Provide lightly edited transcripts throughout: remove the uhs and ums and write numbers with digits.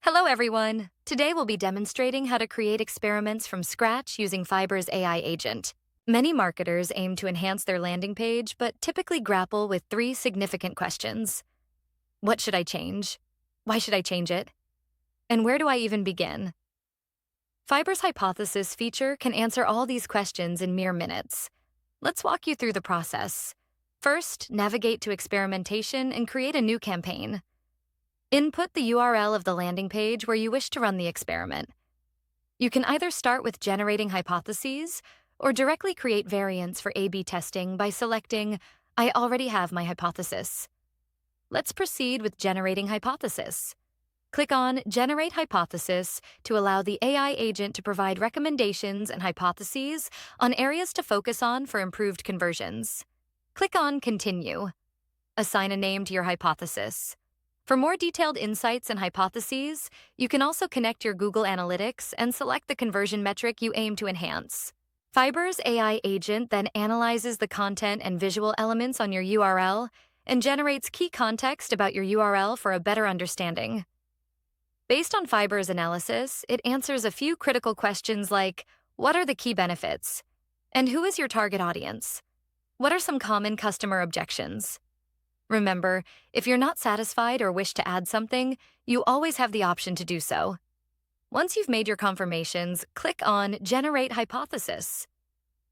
Hello, everyone. Today we'll be demonstrating how to create experiments from scratch using Fibr's AI agent. Many marketers aim to enhance their landing page, but typically grapple with three significant questions. What should I change? Why should I change it? And where do I even begin? Fibr's hypothesis feature can answer all these questions in mere minutes. Let's walk you through the process. First, navigate to Experimentation and create a new campaign. Input the URL of the landing page where you wish to run the experiment. You can either start with generating hypotheses or directly create variants for A/B testing by selecting I already have my hypothesis. Let's proceed with generating hypothesis. Click on Generate Hypothesis to allow the AI agent to provide recommendations and hypotheses on areas to focus on for improved conversions. Click on Continue. Assign a name to your hypothesis. For more detailed insights and hypotheses, you can also connect your Google Analytics and select the conversion metric you aim to enhance. Fibr's AI agent then analyzes the content and visual elements on your URL and generates key context about your URL for a better understanding. Based on Fibr's analysis, it answers a few critical questions like, what are the key benefits? And who is your target audience? What are some common customer objections? Remember, if you're not satisfied or wish to add something, you always have the option to do so. Once you've made your confirmations, click on Generate Hypothesis.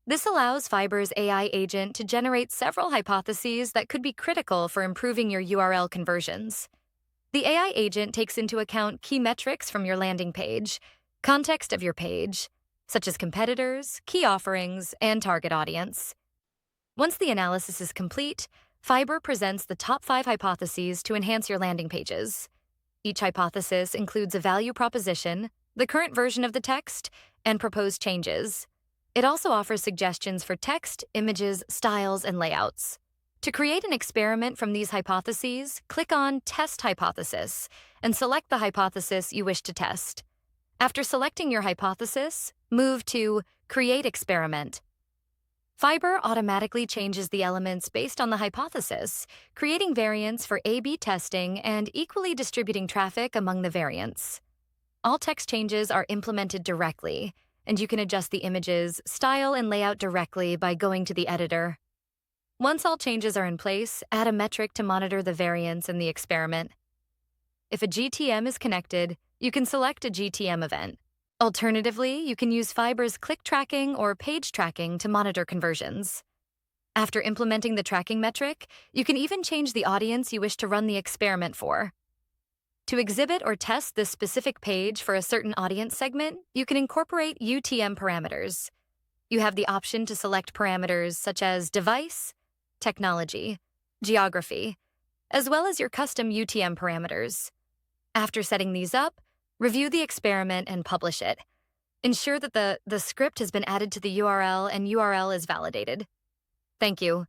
This allows Fibr's AI agent to generate several hypotheses that could be critical for improving your URL conversions. The AI agent takes into account key metrics from your landing page, context of your page, such as competitors, key offerings, and target audience. Once the analysis is complete, Fibr presents the top 5 hypotheses to enhance your landing pages. Each hypothesis includes a value proposition, the current version of the text, and proposed changes. It also offers suggestions for text, images, styles, and layouts. To create an experiment from these hypotheses, click on Test Hypothesis and select the hypothesis you wish to test. After selecting your hypothesis, move to Create Experiment. Fibr automatically changes the elements based on the hypothesis, creating variants for A/B testing and equally distributing traffic among the variants. All text changes are implemented directly, and you can adjust the images, style, and layout directly by going to the editor. Once all changes are in place, add a metric to monitor the variance in the experiment. If a GTM is connected, you can select a GTM event. Alternatively, you can use Fibr's click tracking or page tracking to monitor conversions. After implementing the tracking metric, you can even change the audience you wish to run the experiment for. To exhibit or test this specific page for a certain audience segment, you can incorporate UTM parameters. You have the option to select parameters such as device, technology, geography, as well as your custom UTM parameters. After setting these up, review the experiment and publish it. Ensure that the script has been added to the URL and URL is validated. Thank you.